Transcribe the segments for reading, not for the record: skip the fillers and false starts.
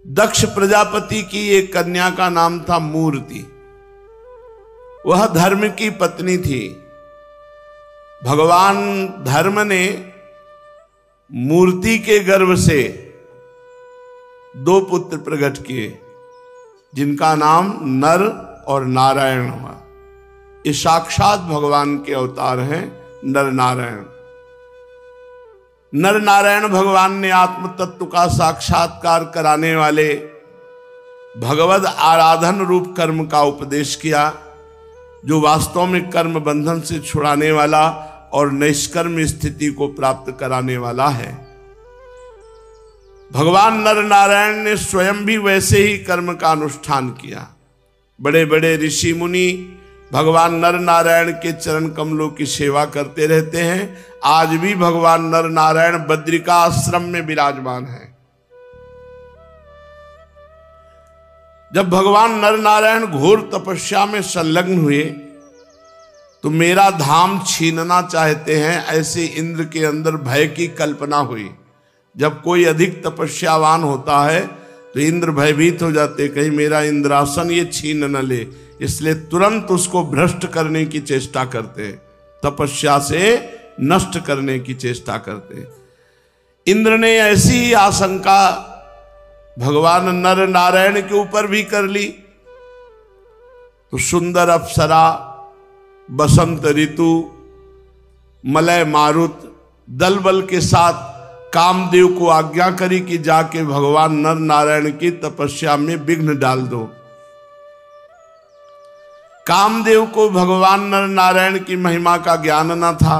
दक्ष प्रजापति की एक कन्या का नाम था मूर्ति। वह धर्म की पत्नी थी। भगवान धर्म ने मूर्ति के गर्भ से 2 पुत्र प्रकट किए, जिनका नाम नर और नारायण हुआ। ये साक्षात भगवान के अवतार हैं नर नारायण। नर नारायण भगवान ने आत्म तत्व का साक्षात्कार कराने वाले भगवद आराधन रूप कर्म का उपदेश किया, जो वास्तव में कर्म बंधन से छुड़ाने वाला और निष्कर्म स्थिति को प्राप्त कराने वाला है। भगवान नर नारायण ने स्वयं भी वैसे ही कर्म का अनुष्ठान किया। बड़े बड़े ऋषि मुनि भगवान नर नारायण के चरण कमलों की सेवा करते रहते हैं। आज भी भगवान नर नारायण बद्रिका आश्रम में विराजमान है। जब भगवान नर नारायण घोर तपस्या में संलग्न हुए तो मेरा धाम छीनना चाहते हैं, ऐसे इंद्र के अंदर भय की कल्पना हुई। जब कोई अधिक तपस्यावान होता है तो इंद्र भयभीत हो जाते, कहीं मेरा इंद्रासन ये छीन न ले, इसलिए तुरंत उसको भ्रष्ट करने की चेष्टा करते, तपस्या से नष्ट करने की चेष्टा करते। इंद्र ने ऐसी ही आशंका भगवान नर नारायण के ऊपर भी कर ली। तो सुंदर अप्सरा, बसंत ऋतु, मलय मारुत दल बल के साथ कामदेव को आज्ञा करी कि जाके भगवान नर नारायण की तपस्या में विघ्न डाल दो। कामदेव को भगवान नर नारायण की महिमा का ज्ञान न था,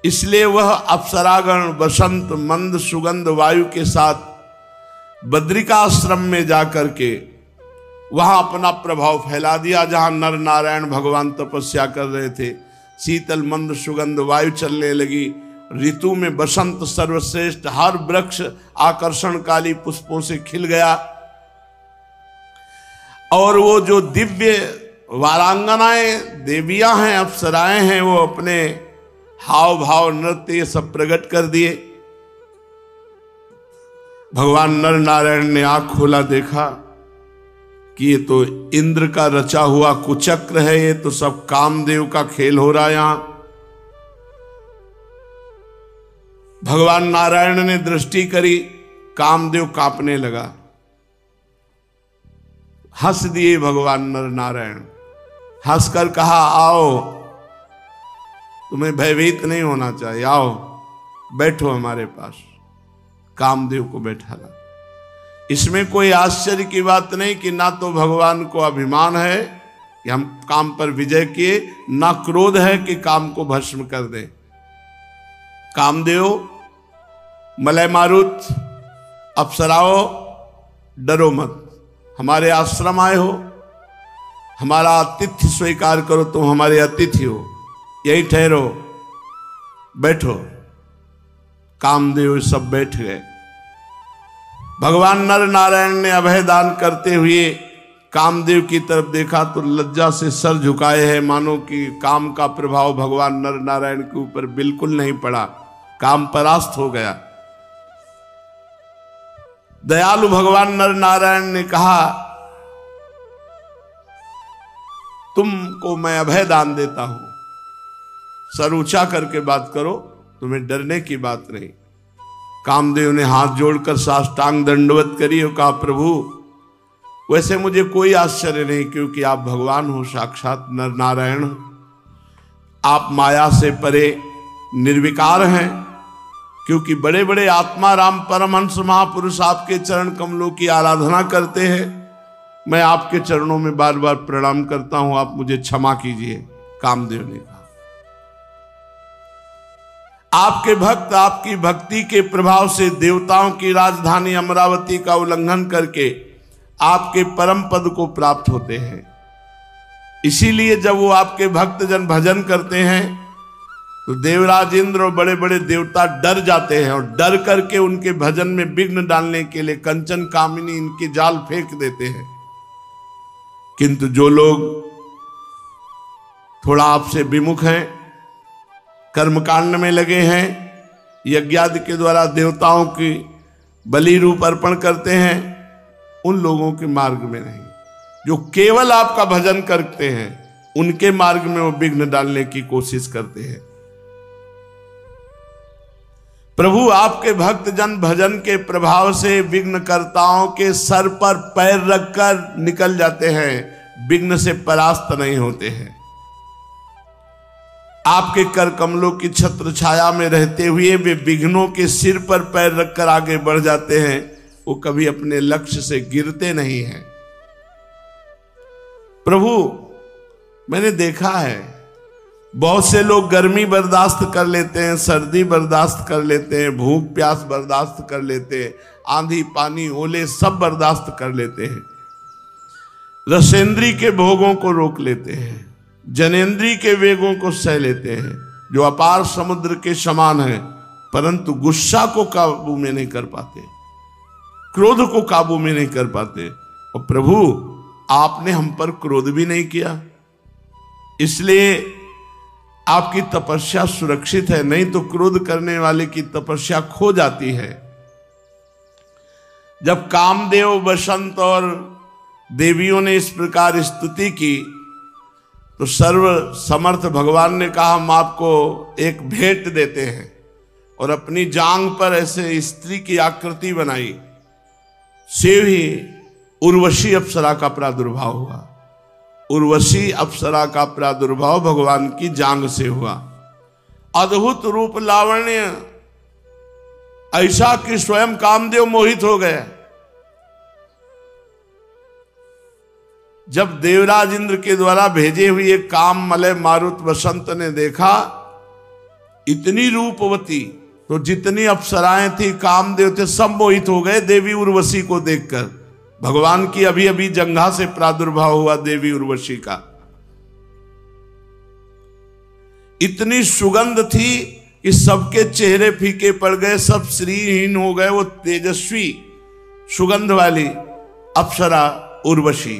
इसलिए वह अप्सरागण बसंत मंद सुगंध वायु के साथ बद्रिका आश्रम में जाकर के वहां अपना प्रभाव फैला दिया। जहां नर नारायण भगवान तपस्या कर रहे थे, शीतल मंद सुगंध वायु चलने लगी। ऋतु में बसंत सर्वश्रेष्ठ, हर वृक्ष आकर्षणकारी पुष्पों से खिल गया। और वो जो दिव्य वारांगनाएं देवियां हैं, अप्सराएं हैं, वो अपने हाव भाव नृत्य ये सब प्रकट कर दिए। भगवान नर नारायण ने आंख खोला, देखा कि ये तो इंद्र का रचा हुआ कुचक्र है, ये तो सब कामदेव का खेल हो रहा है। यहां भगवान नारायण ने दृष्टि करी, कामदेव कांपने लगा। हंस दिए भगवान नर नारायण, हंसकर कहा, आओ, तुम्हें भयभीत नहीं होना चाहिए, आओ बैठो हमारे पास। कामदेव को बैठाला। इसमें कोई आश्चर्य की बात नहीं कि ना तो भगवान को अभिमान है कि हम काम पर विजय किए, ना क्रोध है कि काम को भस्म कर दे। कामदेव, मलय मारुत, अप्सराओ, डरो मत, हमारे आश्रम आए हो, हमारा आतिथ्य स्वीकार करो, तुम हमारे अतिथि हो, यही ठहरो, बैठो। कामदेव सब बैठ गए। भगवान नर नारायण ने अभय दान करते हुए कामदेव की तरफ देखा तो लज्जा से सर झुकाए हैं, मानो कि काम का प्रभाव भगवान नर नारायण के ऊपर बिल्कुल नहीं पड़ा, काम परास्त हो गया। दयालु भगवान नर नारायण ने कहा, तुमको मैं अभय दान देता हूं, सर ऊंचा करके बात करो, तुम्हें डरने की बात नहीं। कामदेव ने हाथ जोड़कर साष्टांग दंडवत करी और कहा, प्रभु वैसे मुझे कोई आश्चर्य नहीं, क्योंकि आप भगवान हो, साक्षात नर नारायण, आप माया से परे निर्विकार हैं। क्योंकि बड़े बड़े आत्मा राम परमहंस महापुरुष आपके चरण कमलों की आराधना करते हैं, मैं आपके चरणों में बार बार प्रणाम करता हूं, आप मुझे क्षमा कीजिए। कामदेव ने कहा, आपके भक्त आपकी भक्ति के प्रभाव से देवताओं की राजधानी अमरावती का उल्लंघन करके आपके परम पद को प्राप्त होते हैं। इसीलिए जब वो आपके भक्तजन भजन करते हैं तो देवराज इंद्र और बड़े बड़े देवता डर जाते हैं, और डर करके उनके भजन में विघ्न डालने के लिए कंचन कामिनी इनके जाल फेंक देते हैं। किंतु जो लोग थोड़ा आपसे विमुख हैं, कर्मकांड में लगे हैं, यज्ञादि के द्वारा देवताओं की बलि रूप अर्पण करते हैं, उन लोगों के मार्ग में नहीं। जो केवल आपका भजन करते हैं उनके मार्ग में वो विघ्न डालने की कोशिश करते हैं। प्रभु आपके भक्त जन भजन के प्रभाव से विघ्नकर्ताओं के सर पर पैर रखकर निकल जाते हैं, विघ्न से परास्त नहीं होते हैं। आपके कर कमलों की छत्र छाया में रहते हुए वे विघ्नों के सिर पर पैर रखकर आगे बढ़ जाते हैं, वो कभी अपने लक्ष्य से गिरते नहीं हैं। प्रभु मैंने देखा है बहुत से लोग गर्मी बर्दाश्त कर लेते हैं, सर्दी बर्दाश्त कर लेते हैं, भूख प्यास बर्दाश्त कर लेते हैं, आंधी पानी ओले सब बर्दाश्त कर लेते हैं, रसेंद्री के भोगों को रोक लेते हैं, जनेंद्री के वेगों को सह लेते हैं, जो अपार समुद्र के समान है, परंतु गुस्सा को काबू में नहीं कर पाते, क्रोध को काबू में नहीं कर पाते। और प्रभु आपने हम पर क्रोध भी नहीं किया, इसलिए आपकी तपस्या सुरक्षित है, नहीं तो क्रोध करने वाले की तपस्या खो जाती है। जब कामदेव बसंत और देवियों ने इस प्रकार स्तुति की तो सर्व समर्थ भगवान ने कहा हम आपको एक भेंट देते हैं, और अपनी जांग पर ऐसे स्त्री की आकृति बनाई, से ही उर्वशी अप्सरा का प्रादुर्भाव हुआ। उर्वशी अप्सरा का प्रादुर्भाव भगवान की जांग से हुआ। अद्भुत रूप लावण्य ऐसा कि स्वयं कामदेव मोहित हो गए। जब देवराज इंद्र के द्वारा भेजे हुए काम मलय मारुत वसंत ने देखा इतनी रूपवती, तो जितनी अप्सराएं थी कामदेव थे सब मोहित हो गए देवी उर्वशी को देखकर। भगवान की अभी अभी जंघा से प्रादुर्भाव हुआ देवी उर्वशी का। इतनी सुगंध थी कि सबके चेहरे फीके पड़ गए, सब श्रीहीन हो गए। वो तेजस्वी सुगंध वाली अप्सरा उर्वशी।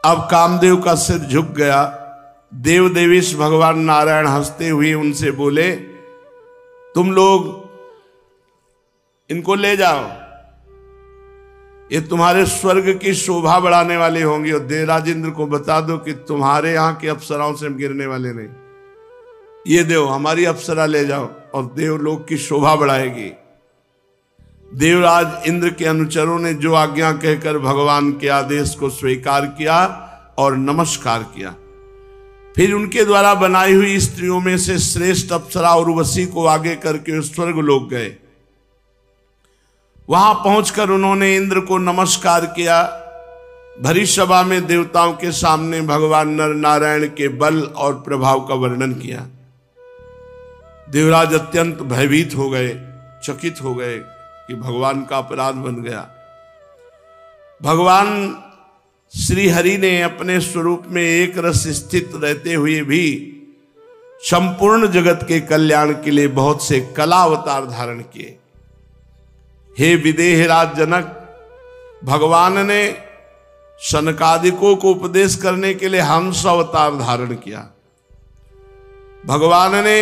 अब कामदेव का सिर झुक गया। देव देवेश भगवान नारायण हंसते हुए उनसे बोले, तुम लोग इनको ले जाओ, ये तुम्हारे स्वर्ग की शोभा बढ़ाने वाले होंगे, और देवराज इंद्र को बता दो कि तुम्हारे यहां की अप्सराओं से हम गिरने वाले नहीं। ये देव हमारी अप्सरा ले जाओ और देवलोक की शोभा बढ़ाएगी। देवराज इंद्र के अनुचरों ने जो आज्ञा कहकर भगवान के आदेश को स्वीकार किया और नमस्कार किया। फिर उनके द्वारा बनाई हुई स्त्रियों में से श्रेष्ठ अप्सरा उर्वशी को आगे करके स्वर्ग लोक गए। वहां पहुंचकर उन्होंने इंद्र को नमस्कार किया। भरी सभा में देवताओं के सामने भगवान नर नारायण के बल और प्रभाव का वर्णन किया। देवराज अत्यंत भयभीत हो गए, चकित हो गए कि भगवान का अपराध बन गया। भगवान श्री हरि ने अपने स्वरूप में एक रस स्थित रहते हुए भी संपूर्ण जगत के कल्याण के लिए बहुत से कला अवतार धारण किए। हे विदेह राज जनक, भगवान ने सनकादिकों को उपदेश करने के लिए हंस अवतार धारण किया। भगवान ने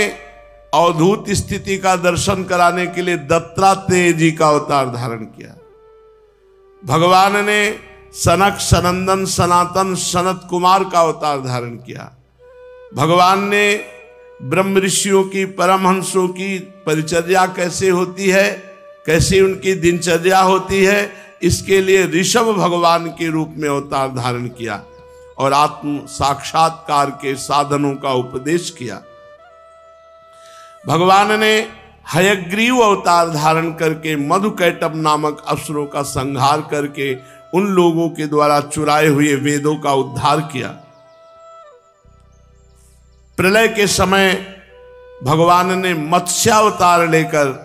अवधूत स्थिति का दर्शन कराने के लिए दत्तात्रेय जी का अवतार धारण किया। भगवान ने सनक सनंदन सनातन सनत कुमार का अवतार धारण किया। भगवान ने ब्रह्म ऋषियों की परमहंसों की परिचर्या कैसे होती है, कैसी उनकी दिनचर्या होती है, इसके लिए ऋषभ भगवान के रूप में अवतार धारण किया और आत्म साक्षात्कार के साधनों का उपदेश किया। भगवान ने हयग्रीव अवतार धारण करके मधुकैटभ नामक असुरों का संहार करके उन लोगों के द्वारा चुराए हुए वेदों का उद्धार किया। प्रलय के समय भगवान ने मत्स्यावतार लेकर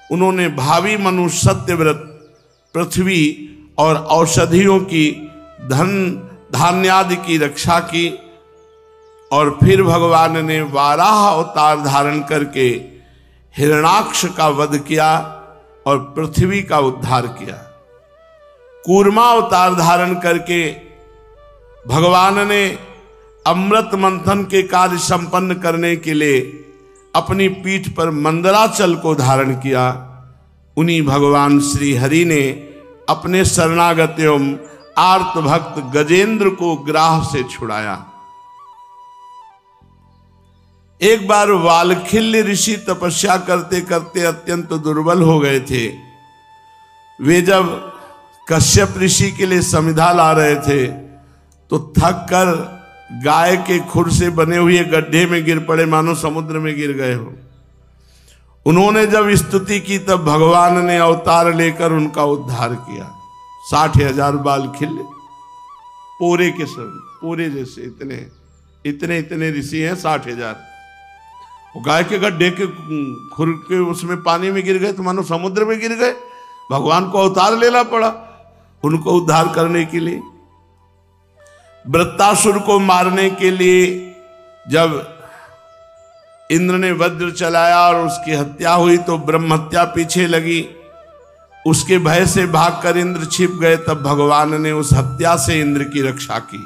उन्होंने भावी मनुष्य सत्यव्रत पृथ्वी और औषधियों की धन धान्यादि की रक्षा की। और फिर भगवान ने वाराह अवतार धारण करके हिरणाक्ष का वध किया और पृथ्वी का उद्धार किया। कूर्मा अवतार धारण करके भगवान ने अमृत मंथन के कार्य संपन्न करने के लिए अपनी पीठ पर मंदराचल को धारण किया। उन्हीं भगवान श्री हरि ने अपने शरणागत एवं आर्त भक्त गजेंद्र को ग्राह से छुड़ाया। एक बार वालखिल्य ऋषि तपस्या करते करते अत्यंत दुर्बल हो गए थे। वे जब कश्यप ऋषि के लिए समिधा ला रहे थे तो थक कर गाय के खुर से बने हुए गड्ढे में गिर पड़े, मानो समुद्र में गिर गए हो। उन्होंने जब स्तुति की तब भगवान ने अवतार लेकर उनका उद्धार किया। 60,000 बाल खिल्य, पोरे के सब, पोरे जैसे इतने ऋषि हैं 60,000। वो गाय के गड्ढे के खुर के उसमें पानी में गिर गए तो मानो समुद्र में गिर गए। भगवान को अवतार लेना पड़ा उनको उद्धार करने के लिए। वृत्तासुर को मारने के लिए जब इंद्र ने वज्र चलाया और उसकी हत्या हुई तो ब्रह्म हत्या पीछे लगी। उसके भय से भागकर इंद्र छिप गए। तब भगवान ने उस हत्या से इंद्र की रक्षा की।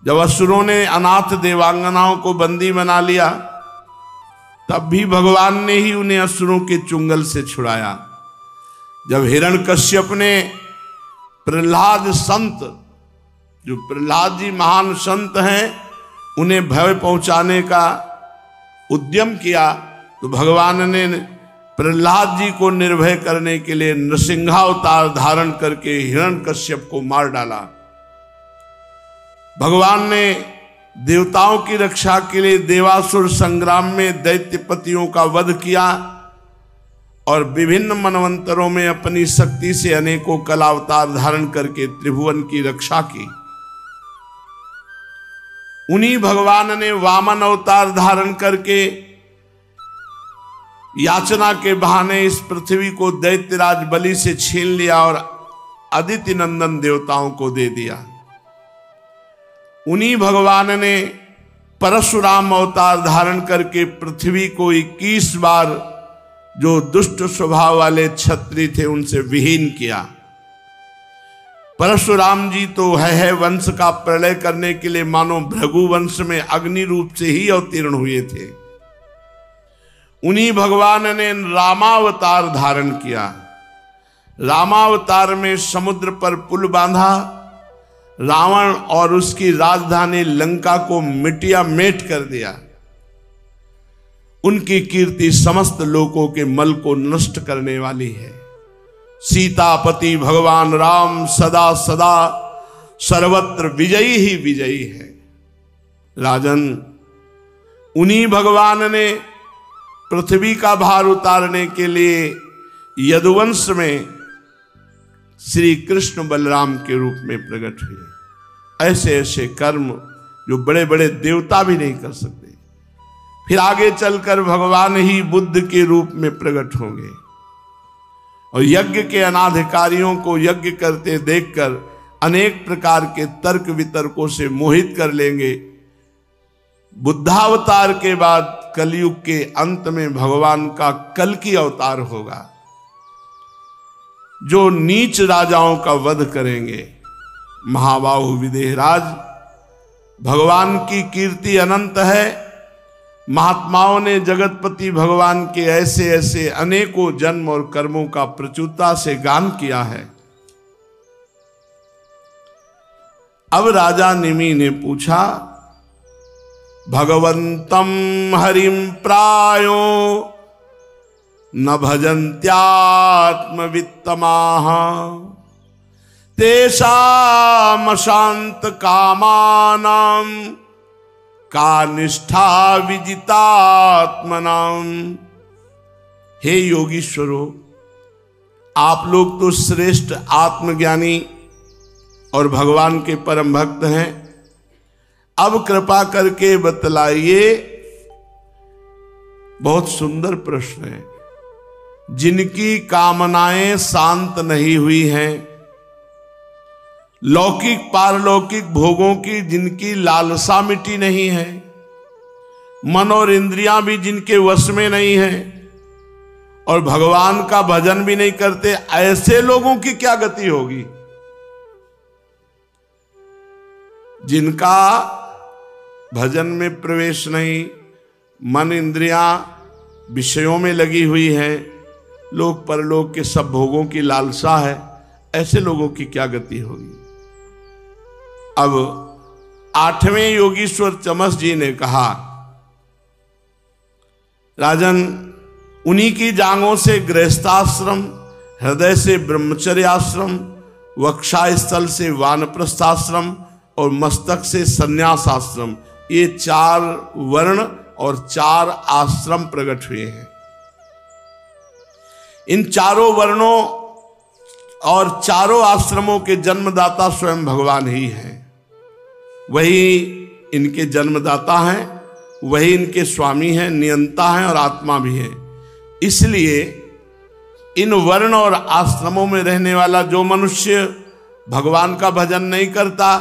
जब असुरों ने अनाथ देवांगनाओं को बंदी बना लिया तब भी भगवान ने ही उन्हें असुरों के चुंगल से छुड़ाया। जब हिरण्यकश्यप ने प्रहलाद संत, जो प्रहलाद जी महान संत हैं, उन्हें भय पहुंचाने का उद्यम किया तो भगवान ने प्रहलाद जी को निर्भय करने के लिए नृसिंहावतार धारण करके हिरण्यकश्यप को मार डाला। भगवान ने देवताओं की रक्षा के लिए देवासुर संग्राम में दैत्यपतियों का वध किया और विभिन्न मनवंतरों में अपनी शक्ति से अनेकों कलावतार धारण करके त्रिभुवन की रक्षा की। उन्हीं भगवान ने वामन अवतार धारण करके याचना के बहाने इस पृथ्वी को दैत्यराज बलि से छीन लिया और अदिति नंदन देवताओं को दे दिया। उन्हीं भगवान ने परशुराम अवतार धारण करके पृथ्वी को 21 बार जो दुष्ट स्वभाव वाले क्षत्रिय थे उनसे विहीन किया। परशुराम जी तो है वंश का प्रलय करने के लिए मानो भृगु वंश में अग्नि रूप से ही अवतीर्ण हुए थे। उन्हीं भगवान ने रामावतार धारण किया। रामावतार में समुद्र पर पुल बांधा, रावण और उसकी राजधानी लंका को मिटिया मेट कर दिया। उनकी कीर्ति समस्त लोकों के मल को नष्ट करने वाली है। सीतापति भगवान राम सदा सदा सर्वत्र विजयी ही विजयी है। राजन, उन्हीं भगवान ने पृथ्वी का भार उतारने के लिए यदुवंश में श्री कृष्ण बलराम के रूप में प्रकट हुए। ऐसे ऐसे कर्म जो बड़े बड़े देवता भी नहीं कर सकते। फिर आगे चलकर भगवान ही बुद्ध के रूप में प्रकट होंगे और यज्ञ के अनाधिकारियों को यज्ञ करते देखकर अनेक प्रकार के तर्क वितर्कों से मोहित कर लेंगे। बुद्धावतार के बाद कलयुग के अंत में भगवान का कल्कि अवतार होगा जो नीच राजाओं का वध करेंगे। महाबाहु विदेहराज, भगवान की कीर्ति अनंत है। महात्माओं ने जगतपति भगवान के ऐसे ऐसे अनेकों जन्म और कर्मों का प्रचुरता से गान किया है। अब राजा निमि ने पूछा, भगवंतम हरिम प्रायो न भजन्त्यात्मवित्तमाः तेषाम् शांत कामानां का निष्ठा विजितात्मनाम। हे योगीश्वरों, आप लोग तो श्रेष्ठ आत्मज्ञानी और भगवान के परम भक्त हैं। अब कृपा करके बतलाइए, बहुत सुंदर प्रश्न है। जिनकी कामनाएं शांत नहीं हुई हैं, लौकिक पारलौकिक भोगों की जिनकी लालसा मिटी नहीं है, मन और इंद्रियां भी जिनके वश में नहीं है और भगवान का भजन भी नहीं करते, ऐसे लोगों की क्या गति होगी? जिनका भजन में प्रवेश नहीं, मन इंद्रियां विषयों में लगी हुई है, लोक परलोक के सब भोगों की लालसा है, ऐसे लोगों की क्या गति होगी। अब 8वें योगीश्वर चमस जी ने कहा, राजन, उन्हीं की जांघों से गृहस्थाश्रम, हृदय से ब्रह्मचर्याश्रम, वक्षास्थल से वानप्रस्थाश्रम और मस्तक से संन्यासाश्रम, ये 4 वर्ण और 4 आश्रम प्रकट हुए हैं। इन चारों वर्णों और चारों आश्रमों के जन्मदाता स्वयं भगवान ही हैं। वही इनके जन्मदाता हैं, वही इनके स्वामी हैं, नियंता हैं और आत्मा भी है। इसलिए इन वर्ण और आश्रमों में रहने वाला जो मनुष्य भगवान का भजन नहीं करता,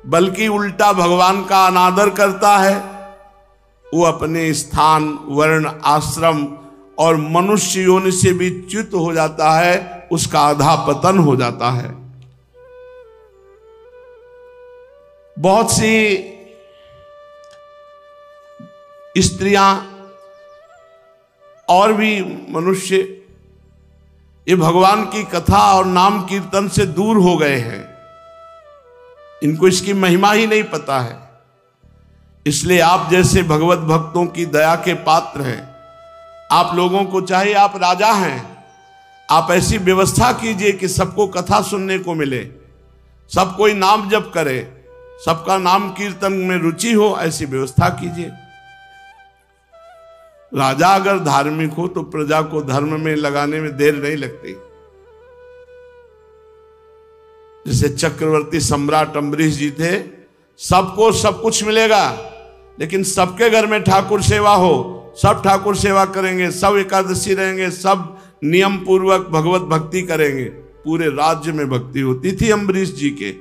बल्कि उल्टा भगवान का अनादर करता है, वो अपने स्थान, वर्ण, आश्रम और मनुष्य योनि से भी च्युत हो जाता है, उसका आधा पतन हो जाता है। बहुत सी स्त्रियां और भी मनुष्य ये भगवान की कथा और नाम कीर्तन से दूर हो गए हैं, इनको इसकी महिमा ही नहीं पता है। इसलिए आप जैसे भगवत भक्तों की दया के पात्र हैं, आप लोगों को चाहिए, आप राजा हैं, आप ऐसी व्यवस्था कीजिए कि सबको कथा सुनने को मिले, सब कोई नाम जप करे, सबका नाम कीर्तन में रुचि हो, ऐसी व्यवस्था कीजिए। राजा अगर धार्मिक हो तो प्रजा को धर्म में लगाने में देर नहीं लगती। जैसे चक्रवर्ती सम्राट अम्बरीश जी थे, सबको सब कुछ मिलेगा, लेकिन सबके घर में ठाकुर सेवा हो, सब ठाकुर सेवा करेंगे, सब एकादशी रहेंगे, सब नियम पूर्वक भगवत भक्ति करेंगे, पूरे राज्य में भक्ति होती थी अम्बरीश जी के।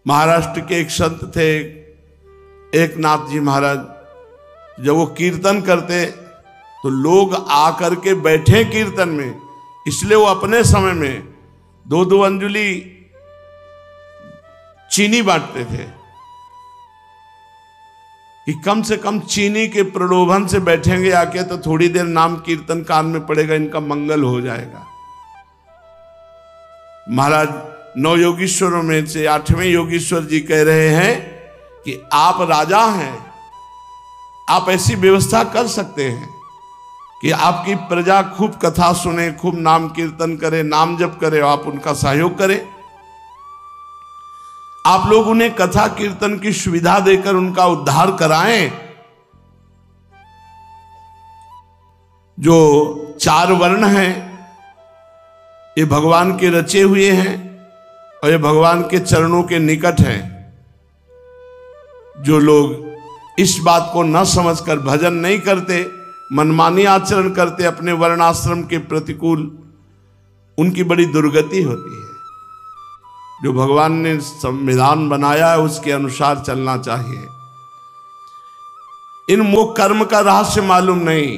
महाराष्ट्र के एक संत थे, एकनाथ जी महाराज, जब वो कीर्तन करते तो लोग आकर के बैठे कीर्तन में, इसलिए वो अपने समय में 2-2 अंजुली चीनी बांटते थे कि कम से कम चीनी के प्रलोभन से बैठेंगे आके तो थोड़ी देर नाम कीर्तन कान में पड़ेगा, इनका मंगल हो जाएगा। महाराज 9 योगीश्वरों में से 8वें योगीश्वर जी कह रहे हैं कि आप राजा हैं, आप ऐसी व्यवस्था कर सकते हैं कि आपकी प्रजा खूब कथा सुने, खूब नाम कीर्तन करे, नाम जप करे, आप उनका सहयोग करें। आप लोग उन्हें कथा कीर्तन की सुविधा देकर उनका उद्धार कराएं। जो 4 वर्ण हैं ये भगवान के रचे हुए हैं और ये भगवान के चरणों के निकट हैं। जो लोग इस बात को न समझकर भजन नहीं करते, मनमानी आचरण करते अपने वर्णाश्रम के प्रतिकूल, उनकी बड़ी दुर्गति होती है। जो भगवान ने संविधान बनाया है उसके अनुसार चलना चाहिए। इनको कर्म का रहस्य मालूम नहीं,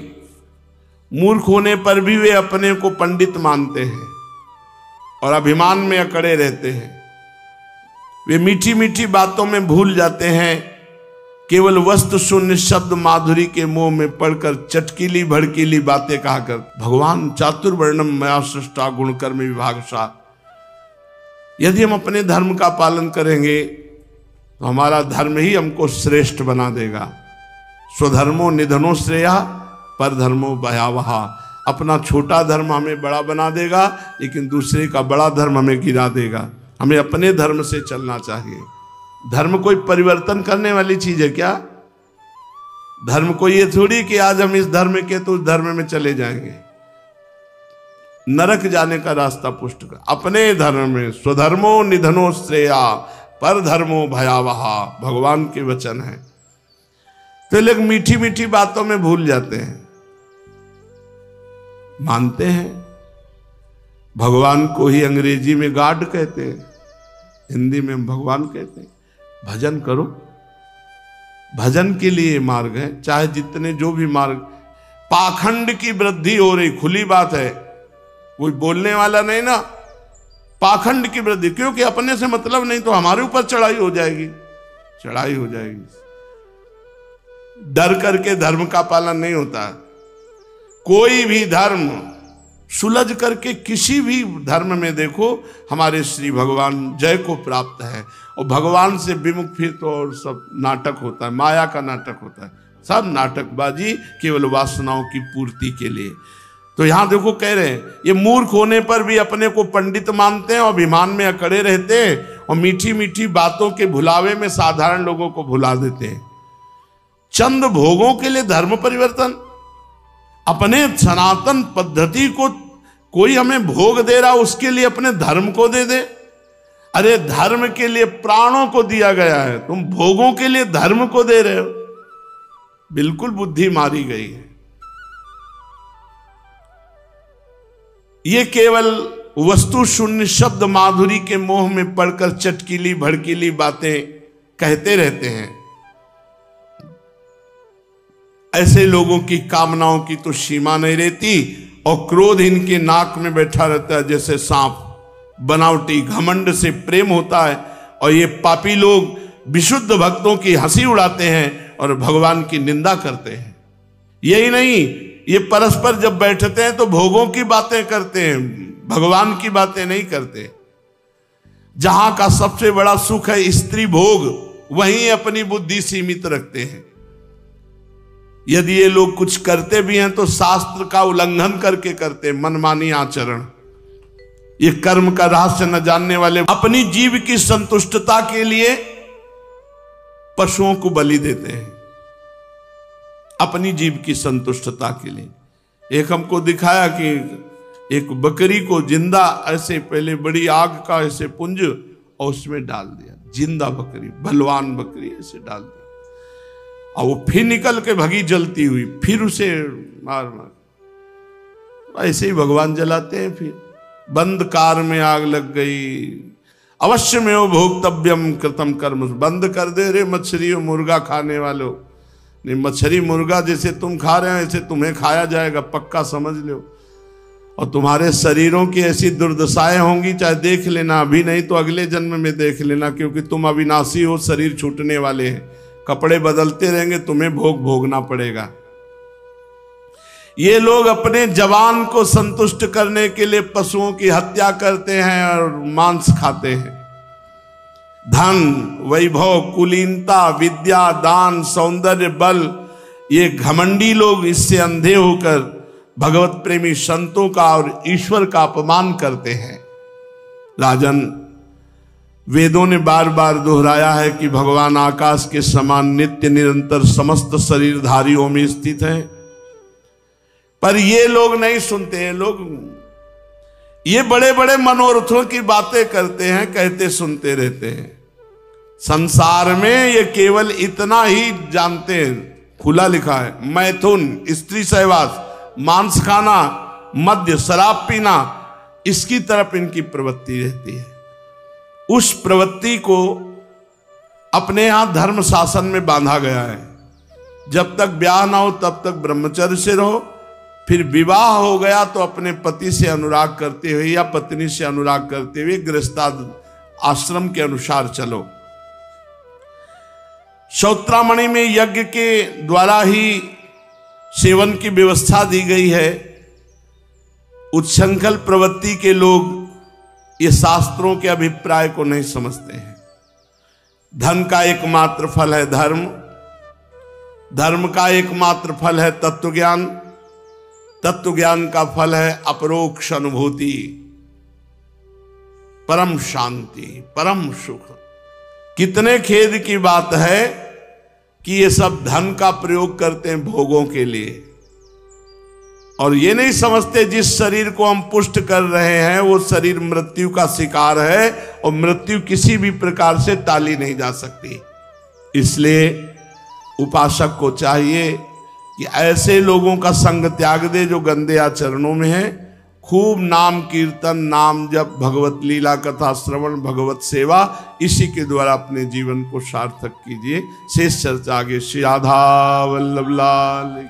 मूर्ख होने पर भी वे अपने को पंडित मानते हैं और अभिमान में अकड़े रहते हैं। वे मीठी मीठी बातों में भूल जाते हैं, केवल वस्तु शून्य शब्द माधुरी के मोह में पड़कर चटकीली भड़कीली बातें कहा कर। भगवान चातुर्वर्णम मया सृष्टा गुण कर्म विभागशा। यदि हम अपने धर्म का पालन करेंगे तो हमारा धर्म ही हमको श्रेष्ठ बना देगा। स्वधर्मो निधनो श्रेया पर धर्मो भयावहा। अपना छोटा धर्म हमें बड़ा बना देगा, लेकिन दूसरे का बड़ा धर्म हमें गिरा देगा। हमें अपने धर्म से चलना चाहिए। धर्म कोई परिवर्तन करने वाली चीज है क्या? धर्म को ये थोड़ी कि आज हम इस धर्म के तो उस धर्म में चले जाएंगे। नरक जाने का रास्ता पुष्ट कर। अपने धर्म में स्वधर्मो निधनो श्रेया पर धर्मो भयावहा, भगवान के वचन है। तो लोग मीठी मीठी बातों में भूल जाते हैं, मानते हैं भगवान को ही अंग्रेजी में गॉड कहते हैं, हिंदी में भगवान कहते हैं। भजन करो, भजन के लिए मार्ग है, चाहे जितने जो भी मार्ग। पाखंड की वृद्धि हो रही, खुली बात है, कोई बोलने वाला नहीं ना। पाखंड की वृद्धि, क्योंकि अपने से मतलब नहीं तो हमारे ऊपर चढ़ाई हो जाएगी, चढ़ाई हो जाएगी। डर करके धर्म का पालन नहीं होता है। कोई भी धर्म सुलझ करके किसी भी धर्म में देखो हमारे श्री भगवान जय को प्राप्त है। और भगवान से विमुख फिर तो और सब नाटक होता है, माया का नाटक होता है, सब नाटकबाजी केवल वासनाओं की पूर्ति के लिए। तो यहां देखो कह रहे हैं ये मूर्ख होने पर भी अपने को पंडित मानते हैं और अभिमान में अकड़े रहते हैं और मीठी मीठी बातों के भुलावे में साधारण लोगों को भुला देते हैं। चंद भोगों के लिए धर्म परिवर्तन, अपने सनातन पद्धति को कोई हमें भोग दे रहा उसके लिए अपने धर्म को दे दे। अरे धर्म के लिए प्राणों को दिया गया है, तुम भोगों के लिए धर्म को दे रहे हो। बिल्कुल बुद्धि मारी गई है। ये केवल वस्तु शून्य शब्द माधुरी के मोह में पड़कर चटकीली भड़कीली बातें कहते रहते हैं। ऐसे लोगों की कामनाओं की तो सीमा नहीं रहती और क्रोध इनके नाक में बैठा रहता है जैसे सांप। बनावटी घमंड से प्रेम होता है और ये पापी लोग विशुद्ध भक्तों की हंसी उड़ाते हैं और भगवान की निंदा करते हैं। यही नहीं, ये परस्पर जब बैठते हैं तो भोगों की बातें करते हैं, भगवान की बातें नहीं करते। जहां का सबसे बड़ा सुख है स्त्री भोग, वहीं अपनी बुद्धि सीमित रखते हैं। यदि ये लोग कुछ करते भी हैं तो शास्त्र का उल्लंघन करके करते हैं, मनमानी आचरण। ये कर्म का रहस्य न जानने वाले अपनी जीव की संतुष्टता के लिए पशुओं को बलि देते हैं, अपनी जीव की संतुष्टता के लिए। एक हमको दिखाया कि एक बकरी को जिंदा ऐसे पहले बड़ी आग का ऐसे पुंज और उसमें डाल दिया, जिंदा बकरी, बलवान बकरी ऐसे डाल दिया और वो फिर निकल के भगी जलती हुई, फिर उसे मार मार। ऐसे ही भगवान जलाते हैं। फिर बंद कार में आग लग गई, अवश्य में वो भोक्तव्यम कृतम कर्म। बंद कर दे रे मछली और मुर्गा खाने वालों। नहीं, मछली मुर्गा जैसे तुम खा रहे हो ऐसे तुम्हें खाया जाएगा, पक्का समझ लो। और तुम्हारे शरीरों की ऐसी दुर्दशाएं होंगी, चाहे देख लेना, अभी नहीं तो अगले जन्म में देख लेना, क्योंकि तुम अविनाशी हो, शरीर छूटने वाले हैं, कपड़े बदलते रहेंगे, तुम्हें भोग भोगना पड़ेगा। ये लोग अपने जवान को संतुष्ट करने के लिए पशुओं की हत्या करते हैं और मांस खाते हैं। धन, वैभव, कुलीनता, विद्या, दान, सौंदर्य, बल, ये घमंडी लोग इससे अंधे होकर भगवत प्रेमी संतों का और ईश्वर का अपमान करते हैं। राजन, वेदों ने बार बार दोहराया है कि भगवान आकाश के समान नित्य निरंतर समस्त शरीरधारियों में स्थित है, पर ये लोग नहीं सुनते हैं। लोग ये बड़े बड़े मनोरथों की बातें करते हैं, कहते सुनते रहते हैं। संसार में ये केवल इतना ही जानते हैं, खुला लिखा है, मैथुन, स्त्री सहवास, मांस खाना, मद्य, शराब पीना, इसकी तरफ इनकी प्रवृत्ति रहती है। उस प्रवृत्ति को अपने यहां धर्म शासन में बांधा गया है। जब तक ब्याह ना हो तब तक ब्रह्मचर्य से रहो, फिर विवाह हो गया तो अपने पति से अनुराग करते हुए या पत्नी से अनुराग करते हुए गृहस्थ आश्रम के अनुसार चलो। श्रोत्रामणि में यज्ञ के द्वारा ही सेवन की व्यवस्था दी गई है। उच्छृंखल प्रवृत्ति के लोग ये शास्त्रों के अभिप्राय को नहीं समझते हैं। धन का एकमात्र फल है धर्म, धर्म का एकमात्र फल है तत्वज्ञान, तत्वज्ञान का फल है अपरोक्ष अनुभूति, परम शांति, परम सुख। कितने खेद की बात है कि ये सब धन का प्रयोग करते हैं भोगों के लिए, और ये नहीं समझते जिस शरीर को हम पुष्ट कर रहे हैं वो शरीर मृत्यु का शिकार है और मृत्यु किसी भी प्रकार से टाली नहीं जा सकती। इसलिए उपासक को चाहिए कि ऐसे लोगों का संग त्याग दे जो गंदे आचरणों में है। खूब नाम कीर्तन, नाम जप, भगवत लीला कथा श्रवण, भगवत सेवा, इसी के द्वारा अपने जीवन को सार्थक कीजिए। शेष चर्चा आगे। श्री राधा वल्लभ लाल।